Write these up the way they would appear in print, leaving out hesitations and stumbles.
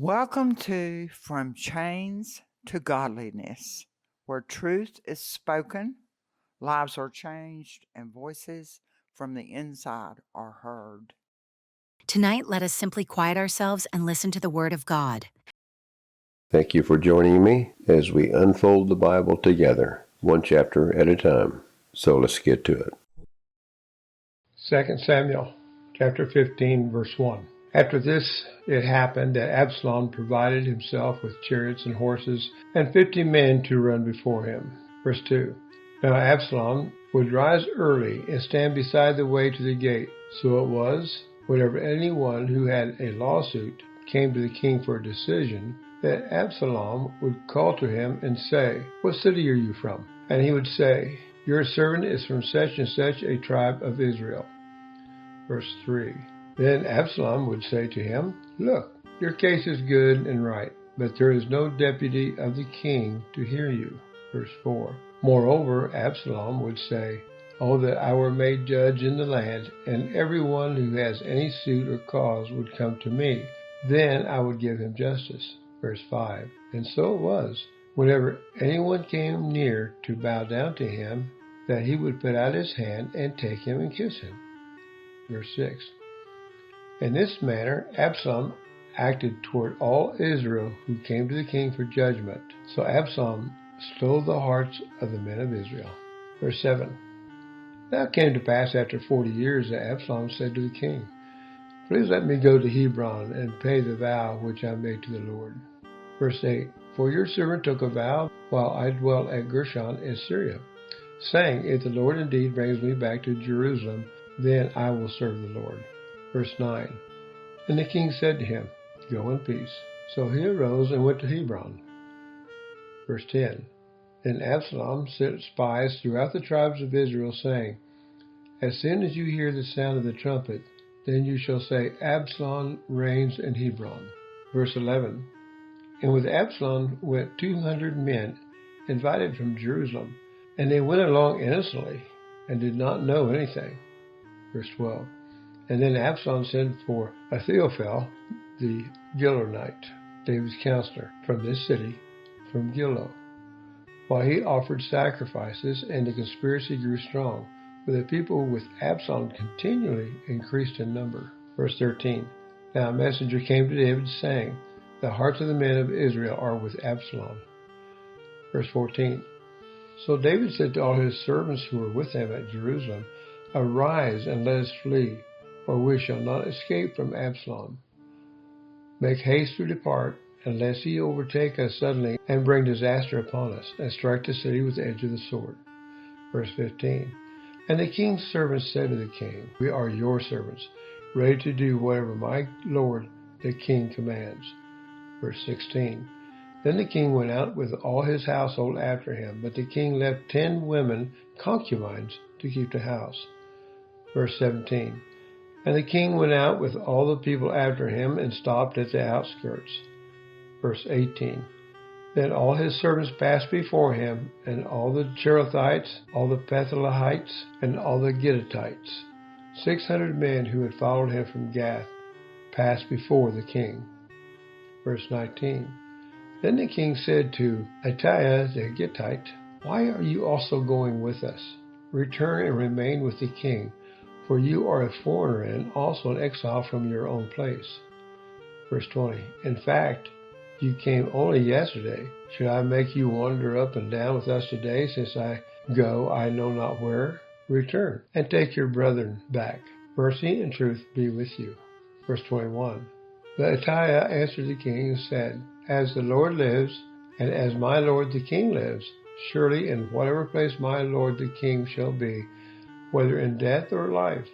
Welcome to From Chains to Godliness, where truth is spoken, lives are changed, and voices from the inside are heard. Tonight, let us simply quiet ourselves and listen to the Word of God. Thank you for joining me as we unfold the Bible together, one chapter at a time. So let's get to it. 2 Samuel chapter 15, verse 1. After this it happened that Absalom provided himself with chariots and horses and 50 men to run before him. Verse 2. Now Absalom would rise early and stand beside the way to the gate. So it was, whenever anyone who had a lawsuit came to the king for a decision, that Absalom would call to him and say, "What city are you from?" And he would say, "Your servant is from such and such a tribe of Israel." Verse 3. Then Absalom would say to him, "Look, your case is good and right, but there is no deputy of the king to hear you." Verse 4. Moreover, Absalom would say, "Oh, that I were made judge in the land, and everyone who has any suit or cause would come to me. Then I would give him justice." Verse 5. And so it was, whenever anyone came near to bow down to him, that he would put out his hand and take him and kiss him. Verse 6. In this manner Absalom acted toward all Israel who came to the king for judgment. So Absalom stole the hearts of the men of Israel. Verse 7. Now it came to pass after 40 years that Absalom said to the king, "Please let me go to Hebron and pay the vow which I made to the Lord." Verse 8. For your servant took a vow while I dwelt at Gershon in Syria, saying, "If the Lord indeed brings me back to Jerusalem, then I will serve the Lord." Verse 9. And the king said to him, "Go in peace." So he arose and went to Hebron. Verse 10. Then Absalom sent spies throughout the tribes of Israel, saying, "As soon as you hear the sound of the trumpet, then you shall say, 'Absalom reigns in Hebron.'" Verse 11. And with Absalom went 200 men, invited from Jerusalem, and they went along innocently, and did not know anything. Verse 12. And then Absalom sent for Ahithophel the Gittite, David's counselor, from this city, from Gilo, while he offered sacrifices, and the conspiracy grew strong, for the people with Absalom continually increased in number. Verse 13. Now a messenger came to David, saying, "The hearts of the men of Israel are with Absalom." Verse 14. So David said to all his servants who were with him at Jerusalem, "Arise and let us flee, or we shall not escape from Absalom. Make haste to depart, unless he overtake us suddenly and bring disaster upon us, and strike the city with the edge of the sword." Verse 15. And the king's servants said to the king, "We are your servants, ready to do whatever my lord the king commands." Verse 16. Then the king went out with all his household after him, but the king left 10 women concubines to keep the house. Verse 17. And the king went out with all the people after him and stopped at the outskirts. Verse 18. Then all his servants passed before him, and all the Cherethites, all the Pethlehites, and all the Gittitites. 600 men who had followed him from Gath passed before the king. Verse 19. Then the king said to Ittai the Gittite, "Why are you also going with us? Return and remain with the king, for you are a foreigner and also an exile from your own place." Verse 20. In fact, you came only yesterday. Should I make you wander up and down with us today, since I go I know not where? Return, and take your brethren back. Mercy and truth be with you. Verse 21. But Ittai answered the king and said, "As the Lord lives, and as my lord the king lives, surely in whatever place my lord the king shall be, whether in death or life,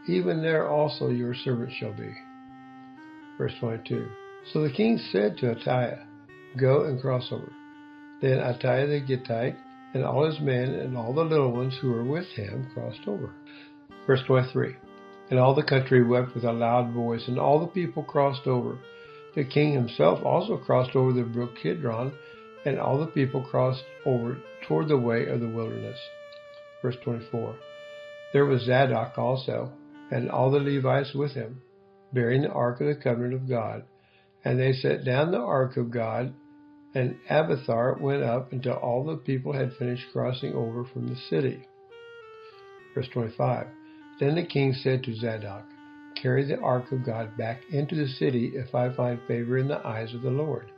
even there also your servant shall be." Verse 22. So the king said to Ittai, "Go and cross over." Then Ittai the Gittite and all his men and all the little ones who were with him crossed over. Verse 23. And all the country wept with a loud voice, and all the people crossed over. The king himself also crossed over the brook Kidron, and all the people crossed over toward the way of the wilderness. Verse 24. There was Zadok also, and all the Levites with him, bearing the ark of the covenant of God, And they set down the ark of God, and Abiathar went up until all the people had finished crossing over from the city. Verse 25. Then the king said to Zadok, "Carry the ark of God back into the city if I find favor in the eyes of the Lord.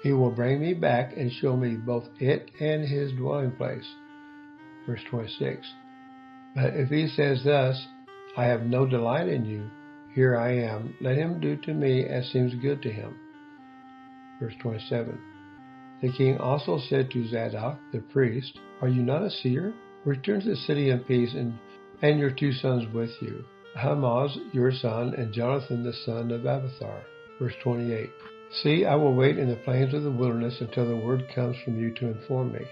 He will bring me back and show me both it and his dwelling place." Verse 26. But if he says thus, "I have no delight in you, here I am, let him do to me as seems good to him." Verse 27. The king also said to Zadok the priest, "Are you not a seer? Return to the city in peace, and your 2 sons with you, Ahimaaz your son, and Jonathan the son of Abiathar." Verse 28. "See, I will wait in the plains of the wilderness until the word comes from you to inform me."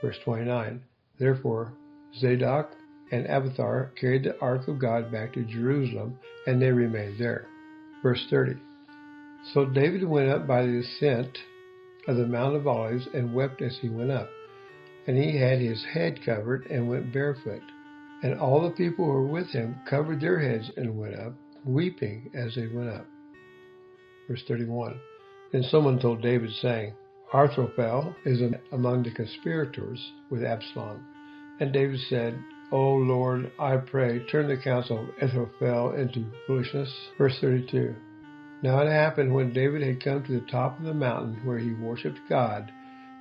Verse 29. Therefore Zadok and Abiathar carried the ark of God back to Jerusalem, and they remained there. Verse 30. So David went up by the ascent of the Mount of Olives and wept as he went up. And he had his head covered and went barefoot. And all the people who were with him covered their heads and went up, weeping as they went up. Verse 31. Then someone told David, saying, "Ahithophel is among the conspirators with Absalom." And David said, "O Lord, I pray, turn the counsel of Ahithophel into foolishness." Verse 32. Now it happened when David had come to the top of the mountain where he worshipped God,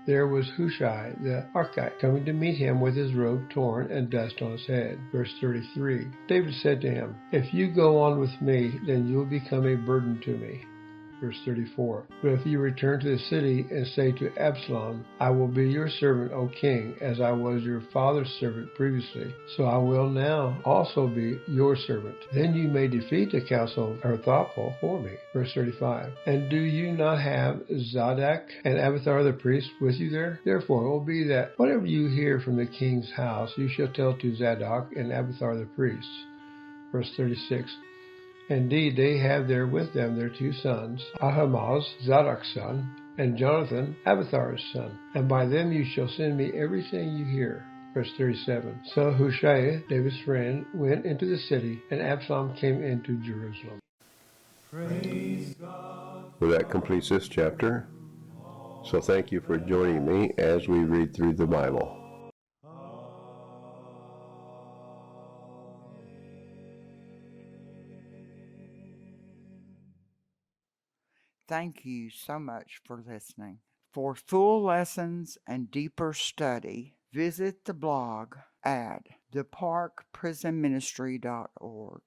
there was Hushai the Archite coming to meet him with his robe torn and dust on his head. Verse 33. David said to him, "If you go on with me, then you will become a burden to me." Verse 34. But if you return to the city and say to Absalom, "I will be your servant, O king, as I was your father's servant previously, so I will now also be your servant," then you may defeat the counsel of Ahithophel for me. Verse 35. And do you not have Zadok and Abiathar the priest with you there? Therefore it will be that whatever you hear from the king's house, you shall tell to Zadok and Abiathar the priests. Verse 36. Indeed, they have there with them their 2 sons, Ahimaaz, Zadok's son, and Jonathan, Abiathar's son. And by them you shall send me everything you hear. Verse 37. So Hushai, David's friend, went into the city, and Absalom came into Jerusalem. Well, that completes this chapter. So thank you for joining me as we read through the Bible. Thank you so much for listening. For full lessons and deeper study, visit the blog at theparkprisonministry.org.